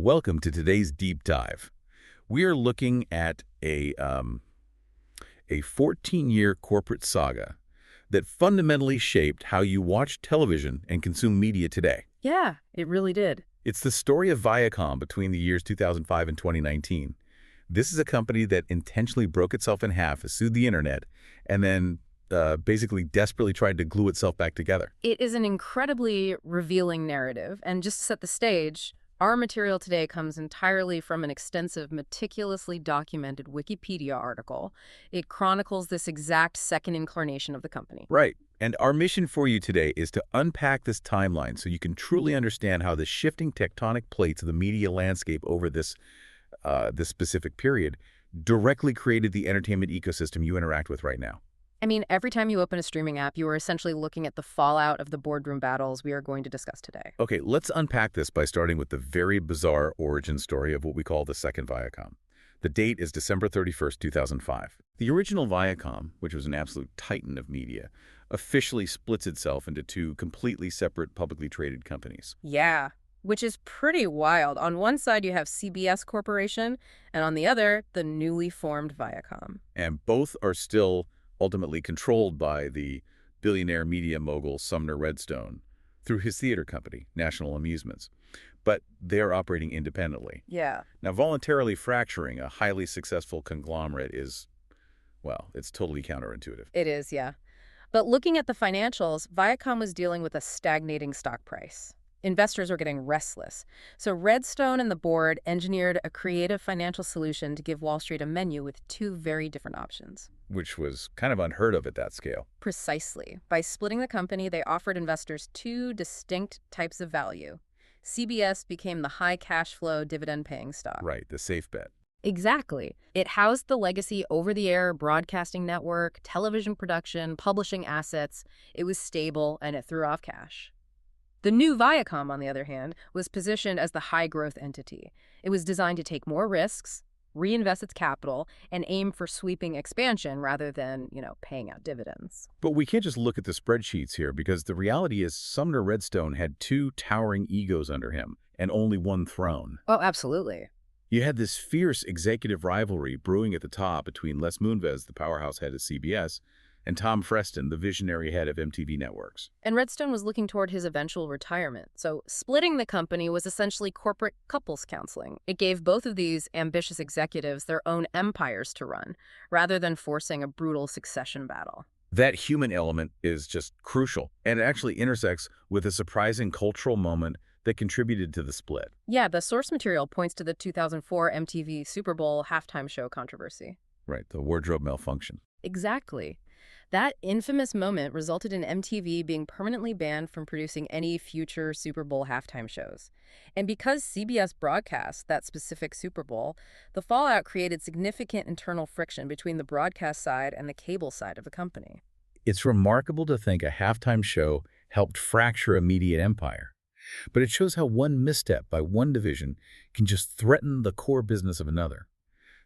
Welcome to today's deep dive. We are looking at a 14-year corporate saga that fundamentally shaped how you watch television and consume media today. Yeah, it really did. It's the story of Viacom between the years 2005 and 2019. This is a company that intentionally broke itself in half, sued the internet, and then basically desperately tried to glue itself back together. It is an incredibly revealing narrative, and just to set the stage, our material today comes entirely from an extensive, meticulously documented Wikipedia article. It chronicles this exact second incarnation of the company. Right. And our mission for you today is to unpack this timeline so you can truly understand how the shifting tectonic plates of the media landscape over this specific period directly created the entertainment ecosystem you interact with right now. I mean, every time you open a streaming app, you are essentially looking at the fallout of the boardroom battles we are going to discuss today. Okay, let's unpack this by starting with the very bizarre origin story of what we call the second Viacom. The date is December 31st, 2005. The original Viacom, which was an absolute titan of media, officially splits itself into two completely separate publicly traded companies. Yeah, which is pretty wild. On one side, you have CBS Corporation, and on the other, the newly formed Viacom. And both are still ultimately controlled by the billionaire media mogul Sumner Redstone through his theater company, National Amusements. But they're operating independently. Yeah. Now, voluntarily fracturing a highly successful conglomerate is, well, it's totally counterintuitive. It is, yeah. But looking at the financials, Viacom was dealing with a stagnating stock price. Investors were getting restless. So Redstone and the board engineered a creative financial solution to give Wall Street a menu with two very different options. Which was kind of unheard of at that scale. Precisely. By splitting the company, they offered investors two distinct types of value. CBS became the high cash flow dividend-paying stock. Right, the safe bet. Exactly. It housed the legacy over-the-air broadcasting network, television production, publishing assets. It was stable, and it threw off cash. The new Viacom, on the other hand, was positioned as the high-growth entity. It was designed to take more risks, reinvest its capital, and aim for sweeping expansion rather than, paying out dividends. But we can't just look at the spreadsheets here, because the reality is Sumner Redstone had two towering egos under him and only one throne. Oh, absolutely. You had this fierce executive rivalry brewing at the top between Les Moonves, the powerhouse head of CBS, and Tom Freston, the visionary head of MTV Networks. And Redstone was looking toward his eventual retirement, so splitting the company was essentially corporate couples counseling. It gave both of these ambitious executives their own empires to run, rather than forcing a brutal succession battle. That human element is just crucial, and it actually intersects with a surprising cultural moment that contributed to the split. Yeah, the source material points to the 2004 MTV Super Bowl halftime show controversy. Right, the wardrobe malfunction. Exactly. That infamous moment resulted in MTV being permanently banned from producing any future Super Bowl halftime shows. And because CBS broadcast that specific Super Bowl, the fallout created significant internal friction between the broadcast side and the cable side of the company. It's remarkable to think a halftime show helped fracture a media empire. But it shows how one misstep by one division can just threaten the core business of another.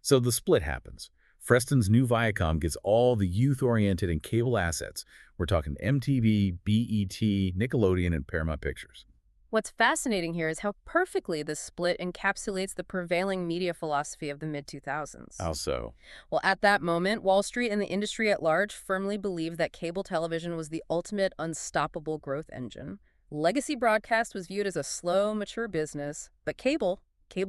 So the split happens. Freston's new Viacom gets all the youth-oriented and cable assets. We're talking MTV, BET, Nickelodeon, and Paramount Pictures. What's fascinating here is how perfectly this split encapsulates the prevailing media philosophy of the mid-2000s. How so? Well, at that moment, Wall Street and the industry at large firmly believed that cable television was the ultimate unstoppable growth engine. Legacy broadcast was viewed as a slow, mature business, but cable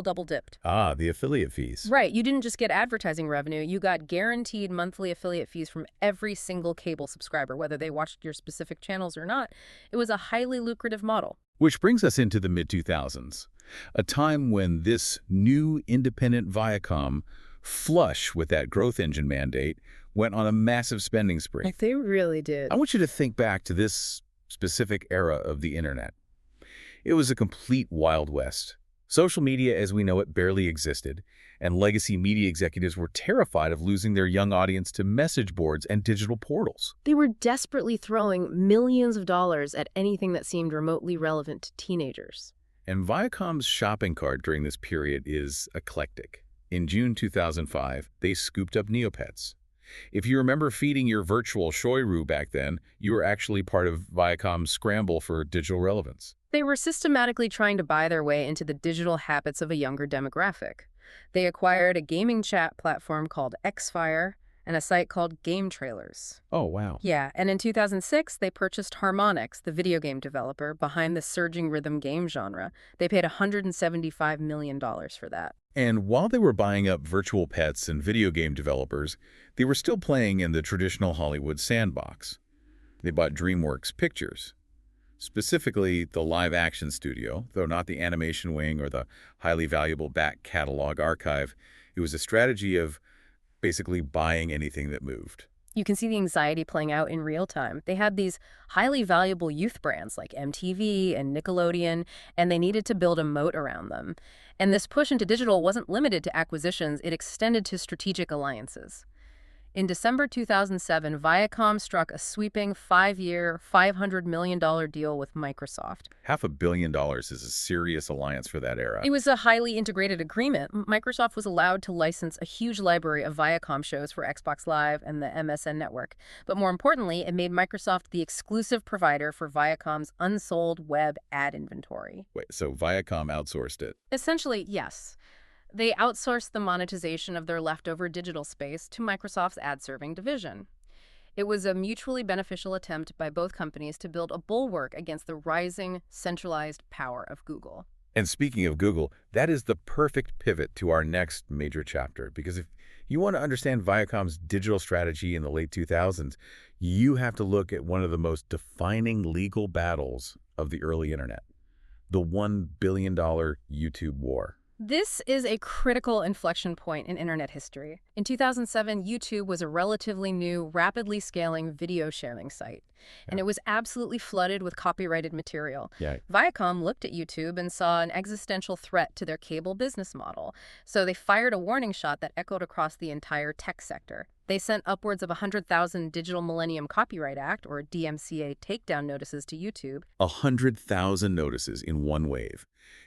double-dipped. Ah, the affiliate fees. Right. You didn't just get advertising revenue. You got guaranteed monthly affiliate fees from every single cable subscriber, whether they watched your specific channels or not. It was a highly lucrative model. Which brings us into the mid-2000s, a time when this new independent Viacom, flush with that growth engine mandate, went on a massive spending spree. They really did. I want you to think back to this specific era of the internet. It was a complete Wild West. Social media as we know it barely existed, and legacy media executives were terrified of losing their young audience to message boards and digital portals. They were desperately throwing millions of dollars at anything that seemed remotely relevant to teenagers. And Viacom's shopping cart during this period is eclectic. In June 2005, they scooped up Neopets. If you remember feeding your virtual shoiroo back then, you were actually part of Viacom's scramble for digital relevance. They were systematically trying to buy their way into the digital habits of a younger demographic. They acquired a gaming chat platform called Xfire and a site called Game Trailers. Oh, wow. Yeah, and in 2006, they purchased Harmonix, the video game developer behind the surging rhythm game genre. They paid $175 million for that. And while they were buying up virtual pets and video game developers, they were still playing in the traditional Hollywood sandbox. They bought DreamWorks Pictures, specifically the live-action studio, though not the animation wing or the highly valuable back catalog archive. It was a strategy of basically buying anything that moved. You can see the anxiety playing out in real time. They had these highly valuable youth brands like MTV and Nickelodeon, and they needed to build a moat around them. And this push into digital wasn't limited to acquisitions, it extended to strategic alliances. In December 2007, Viacom struck a sweeping 5-year, $500 million deal with Microsoft. $500 million is a serious alliance for that era. It was a highly integrated agreement. Microsoft was allowed to license a huge library of Viacom shows for Xbox Live and the MSN network. But more importantly, it made Microsoft the exclusive provider for Viacom's unsold web ad inventory. Wait, so Viacom outsourced it? Essentially, yes. They outsourced the monetization of their leftover digital space to Microsoft's ad-serving division. It was a mutually beneficial attempt by both companies to build a bulwark against the rising, centralized power of Google. And speaking of Google, that is the perfect pivot to our next major chapter, because if you want to understand Viacom's digital strategy in the late 2000s, you have to look at one of the most defining legal battles of the early internet, the $1 billion YouTube war. This is a critical inflection point in internet history. In 2007, YouTube was a relatively new, rapidly scaling video sharing site, and it was absolutely flooded with copyrighted material. Viacom looked at YouTube and saw an existential threat to their cable business model, so they fired a warning shot that echoed across the entire tech sector. They sent upwards of 100,000 Digital Millennium Copyright Act, or DMCA, takedown notices to YouTube. 100,000 notices in one wave.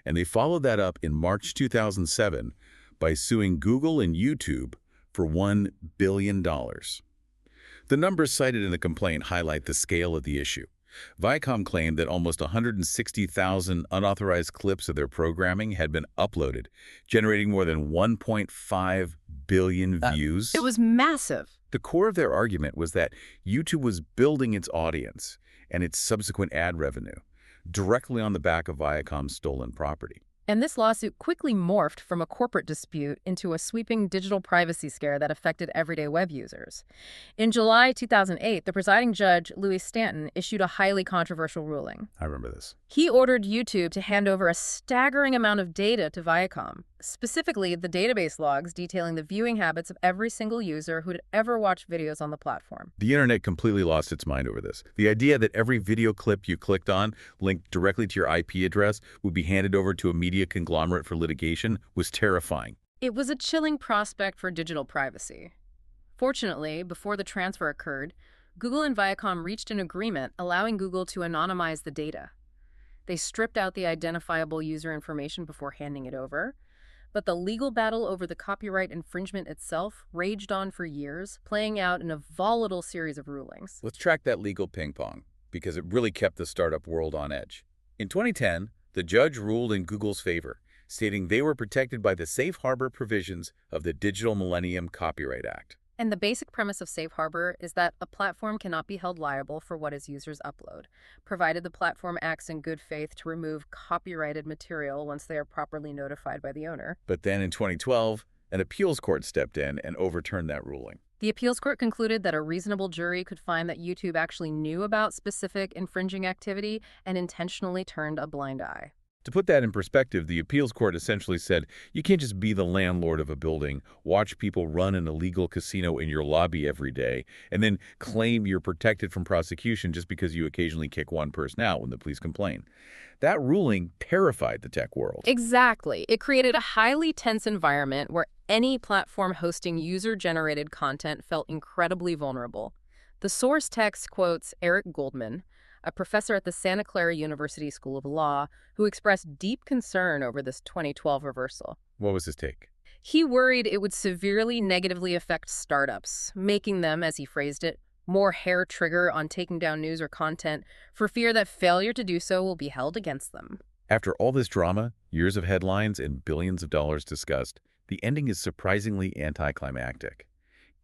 And they followed that up in March 2007 by suing Google and YouTube for $1 billion. The numbers cited in the complaint highlight the scale of the issue. Viacom claimed that almost 160,000 unauthorized clips of their programming had been uploaded, generating more than 1.5 billion views. It was massive. The core of their argument was that YouTube was building its audience and its subsequent ad revenue directly on the back of Viacom's stolen property. And this lawsuit quickly morphed from a corporate dispute into a sweeping digital privacy scare that affected everyday web users. In July 2008, the presiding judge, Louis Stanton, issued a highly controversial ruling. I remember this. He ordered YouTube to hand over a staggering amount of data to Viacom, specifically the database logs detailing the viewing habits of every single user who'd ever watched videos on the platform. The internet completely lost its mind over this. The idea that every video clip you clicked on, linked directly to your IP address, would be handed over to a media conglomerate for litigation was terrifying. It was a chilling prospect for digital privacy. Fortunately, before the transfer occurred, Google and Viacom reached an agreement allowing Google to anonymize the data. They stripped out the identifiable user information before handing it over, but the legal battle over the copyright infringement itself raged on for years, playing out in a volatile series of rulings. Let's track that legal ping pong, because it really kept the startup world on edge. In 2010, the judge ruled in Google's favor, stating they were protected by the safe harbor provisions of the Digital Millennium Copyright Act. And the basic premise of safe harbor is that a platform cannot be held liable for what its users upload, provided the platform acts in good faith to remove copyrighted material once they are properly notified by the owner. But then in 2012, an appeals court stepped in and overturned that ruling. The appeals court concluded that a reasonable jury could find that YouTube actually knew about specific infringing activity and intentionally turned a blind eye. To put that in perspective, the appeals court essentially said, you can't just be the landlord of a building, watch people run an illegal casino in your lobby every day, and then claim you're protected from prosecution just because you occasionally kick one person out when the police complain. That ruling terrified the tech world. Exactly. It created a highly tense environment where any platform hosting user-generated content felt incredibly vulnerable. The source text quotes Eric Goldman, a professor at the Santa Clara University School of Law, who expressed deep concern over this 2012 reversal. What was his take? He worried it would severely negatively affect startups, making them, as he phrased it, more hair trigger on taking down news or content for fear that failure to do so will be held against them. After all this drama, years of headlines, and billions of dollars discussed, the ending is surprisingly anticlimactic.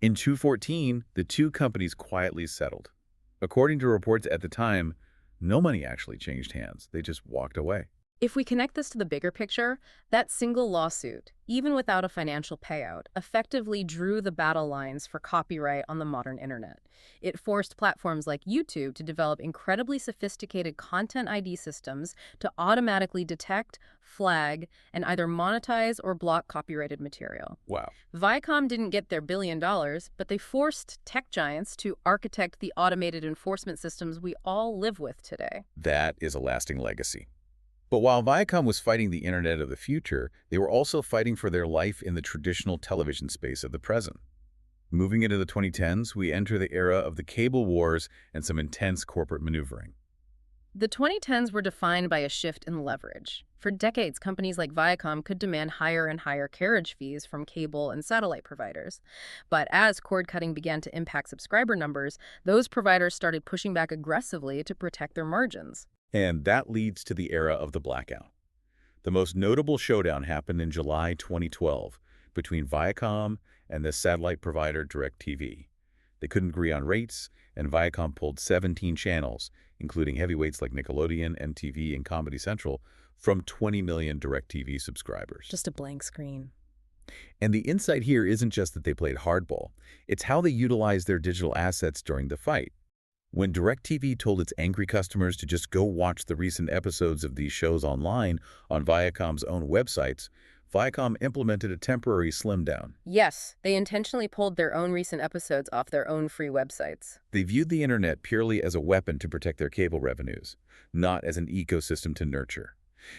In 2014, the two companies quietly settled. According to reports at the time, no money actually changed hands. They just walked away. If we connect this to the bigger picture, that single lawsuit, even without a financial payout, effectively drew the battle lines for copyright on the modern internet. It forced platforms like YouTube to develop incredibly sophisticated content ID systems to automatically detect, flag, and either monetize or block copyrighted material. Wow. Viacom didn't get their $1 billion, but they forced tech giants to architect the automated enforcement systems we all live with today. That is a lasting legacy. But while Viacom was fighting the internet of the future, they were also fighting for their life in the traditional television space of the present. Moving into the 2010s, we enter the era of the cable wars and some intense corporate maneuvering. The 2010s were defined by a shift in leverage. For decades, companies like Viacom could demand higher and higher carriage fees from cable and satellite providers. But as cord-cutting began to impact subscriber numbers, those providers started pushing back aggressively to protect their margins. And that leads to the era of the blackout. The most notable showdown happened in July 2012 between Viacom and the satellite provider DirecTV. They couldn't agree on rates, and Viacom pulled 17 channels, including heavyweights like Nickelodeon, MTV, and Comedy Central, from 20 million DirecTV subscribers. Just a blank screen. And the insight here isn't just that they played hardball. It's how they utilized their digital assets during the fight. When DirecTV told its angry customers to just go watch the recent episodes of these shows online on Viacom's own websites, Viacom implemented a temporary slim-down. Yes, they intentionally pulled their own recent episodes off their own free websites. They viewed the internet purely as a weapon to protect their cable revenues, not as an ecosystem to nurture.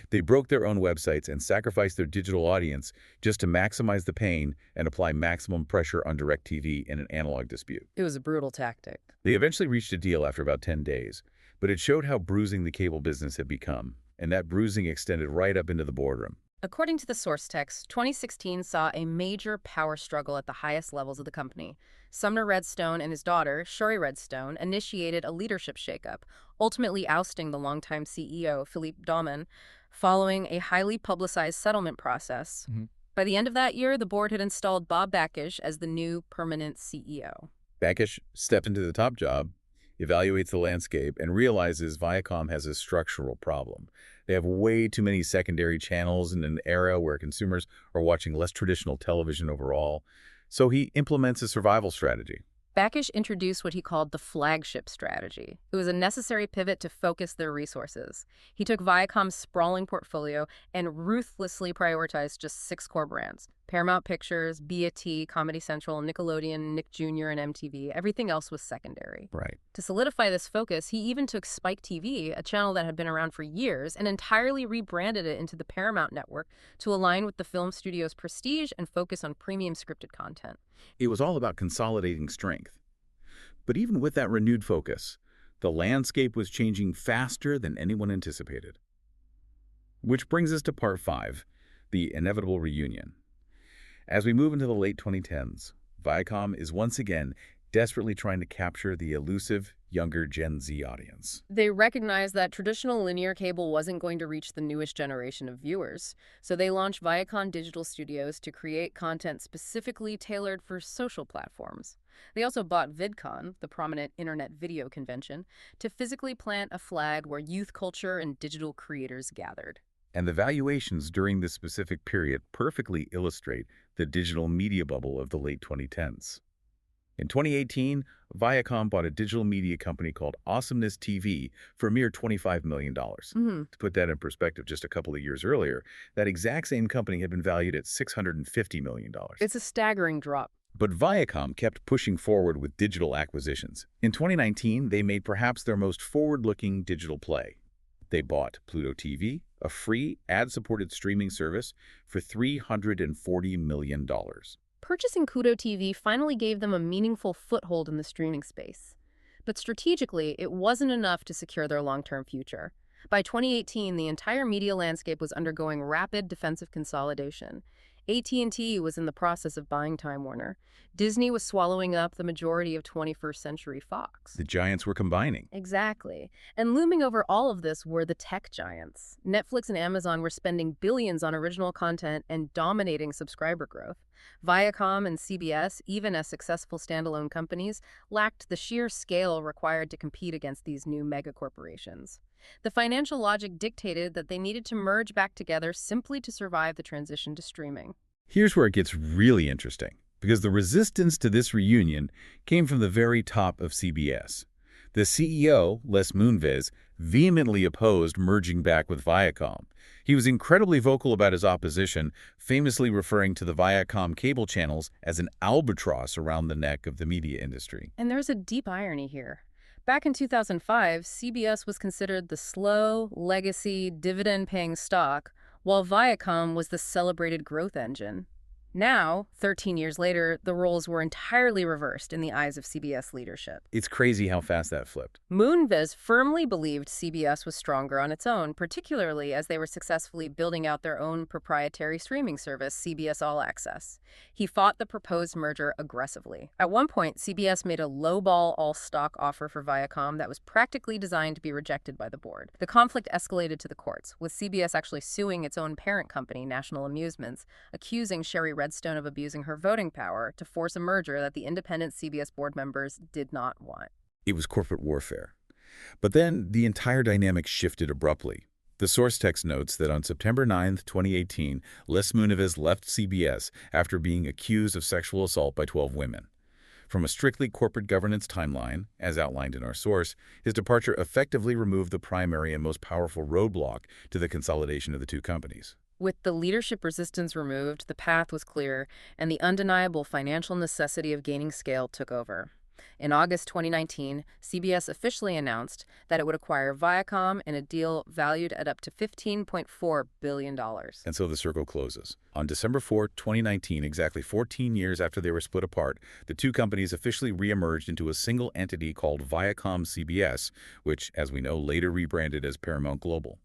They broke their own websites and sacrificed their digital audience just to maximize the pain and apply maximum pressure on DirecTV in an analog dispute. It was a brutal tactic. They eventually reached a deal after about 10 days, but it showed how bruising the cable business had become, and that bruising extended right up into the boardroom. According to the source text, 2016 saw a major power struggle at the highest levels of the company. Sumner Redstone and his daughter, Shuri Redstone, initiated a leadership shakeup, ultimately ousting the longtime CEO, Philippe Dauman, following a highly publicized settlement process. By the end of that year, the board had installed Bob Bakish as the new permanent CEO. Bakish stepped into the top job, evaluates the landscape, and realizes Viacom has a structural problem. They have way too many secondary channels in an era where consumers are watching less traditional television overall. So he implements a survival strategy. Bakish introduced what he called the flagship strategy. It was a necessary pivot to focus their resources. He took Viacom's sprawling portfolio and ruthlessly prioritized just 6 core brands: Paramount Pictures, BET, Comedy Central, Nickelodeon, Nick Jr., and MTV. Everything else was secondary. Right. To solidify this focus, he even took Spike TV, a channel that had been around for years, and entirely rebranded it into the Paramount Network to align with the film studio's prestige and focus on premium scripted content. It was all about consolidating strength. But even with that renewed focus, the landscape was changing faster than anyone anticipated. Which brings us to part 5, the inevitable reunion. As we move into the late 2010s, Viacom is once again desperately trying to capture the elusive, younger Gen Z audience. They recognized that traditional linear cable wasn't going to reach the newest generation of viewers, so they launched Viacom Digital Studios to create content specifically tailored for social platforms. They also bought VidCon, the prominent internet video convention, to physically plant a flag where youth culture and digital creators gathered. And the valuations during this specific period perfectly illustrate the digital media bubble of the late 2010s. In 2018, Viacom bought a digital media company called Awesomeness TV for a mere $25 million. To put that in perspective, just a couple of years earlier, that exact same company had been valued at $650 million. It's a staggering drop. But Viacom kept pushing forward with digital acquisitions. In 2019, they made perhaps their most forward-looking digital play. They bought Pluto TV, a free, ad-supported streaming service, for $340 million. Purchasing Pluto TV finally gave them a meaningful foothold in the streaming space. But strategically, it wasn't enough to secure their long-term future. By 2018, the entire media landscape was undergoing rapid defensive consolidation. AT&T was in the process of buying Time Warner. Disney was swallowing up the majority of 21st Century Fox. The giants were combining. Exactly. And looming over all of this were the tech giants. Netflix and Amazon were spending billions on original content and dominating subscriber growth. Viacom and CBS, even as successful standalone companies, lacked the sheer scale required to compete against these new megacorporations. The financial logic dictated that they needed to merge back together simply to survive the transition to streaming. Here's where it gets really interesting, because the resistance to this reunion came from the very top of CBS. The CEO, Les Moonves, vehemently opposed merging back with Viacom. He was incredibly vocal about his opposition, famously referring to the Viacom cable channels as an albatross around the neck of the media industry. And there's a deep irony here. Back in 2005, CBS was considered the slow, legacy, dividend-paying stock, while Viacom was the celebrated growth engine. Now, 13 years later, the roles were entirely reversed in the eyes of CBS leadership. It's crazy how fast that flipped. Moonves firmly believed CBS was stronger on its own, particularly as they were successfully building out their own proprietary streaming service, CBS All Access. He fought the proposed merger aggressively. At one point, CBS made a lowball all-stock offer for Viacom that was practically designed to be rejected by the board. The conflict escalated to the courts, with CBS actually suing its own parent company, National Amusements, accusing Sherry Redstone of abusing her voting power to force a merger that the independent CBS board members did not want. It was corporate warfare. But then the entire dynamic shifted abruptly. The source text notes that on September 9, 2018, Les Moonves left CBS after being accused of sexual assault by 12 women. From a strictly corporate governance timeline, as outlined in our source, his departure effectively removed the primary and most powerful roadblock to the consolidation of the two companies. With the leadership resistance removed, the path was clear, and the undeniable financial necessity of gaining scale took over. In August 2019, CBS officially announced that it would acquire Viacom in a deal valued at up to $15.4 billion. And so the circle closes. On December 4, 2019, exactly 14 years after they were split apart, the two companies officially reemerged into a single entity called Viacom CBS, which, as we know, later rebranded as Paramount Global.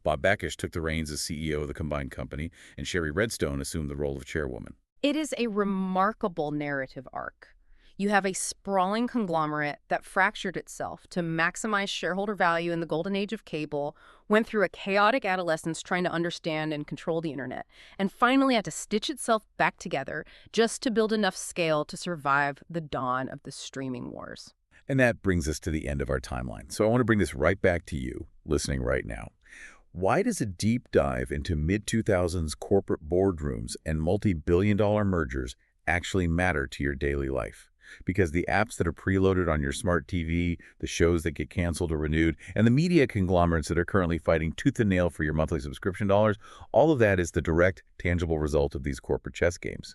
Bob Bakish took the reins as CEO of the combined company, and Sherry Redstone assumed the role of chairwoman. It is a remarkable narrative arc. You have a sprawling conglomerate that fractured itself to maximize shareholder value in the golden age of cable, went through a chaotic adolescence trying to understand and control the internet, and finally had to stitch itself back together just to build enough scale to survive the dawn of the streaming wars. And that brings us to the end of our timeline. So I want to bring this right back to you, listening right now. Why does a deep dive into mid-2000s corporate boardrooms and multi-billion-dollar mergers actually matter to your daily life? Because the apps that are preloaded on your smart TV, the shows that get canceled or renewed, and the media conglomerates that are currently fighting tooth and nail for your monthly subscription dollars, all of that is the direct, tangible result of these corporate chess games.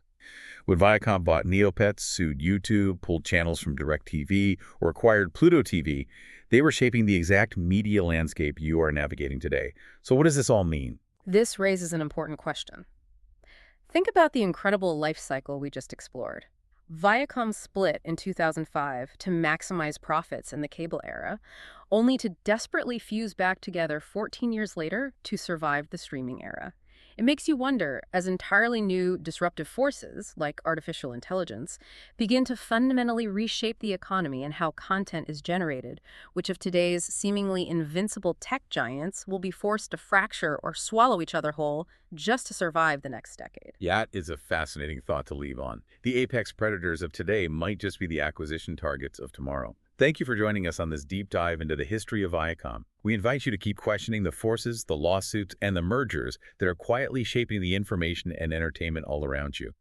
When Viacom bought Neopets, sued YouTube, pulled channels from DirecTV, or acquired Pluto TV, they were shaping the exact media landscape you are navigating today. So what does this all mean? This raises an important question. Think about the incredible life cycle we just explored. Viacom split in 2005 to maximize profits in the cable era, only to desperately fuse back together 14 years later to survive the streaming era. It makes you wonder, as entirely new disruptive forces, like artificial intelligence, begin to fundamentally reshape the economy and how content is generated, which of today's seemingly invincible tech giants will be forced to fracture or swallow each other whole just to survive the next decade. That is a fascinating thought to leave on. The apex predators of today might just be the acquisition targets of tomorrow. Thank you for joining us on this deep dive into the history of Viacom. We invite you to keep questioning the forces, the lawsuits, and the mergers that are quietly shaping the information and entertainment all around you.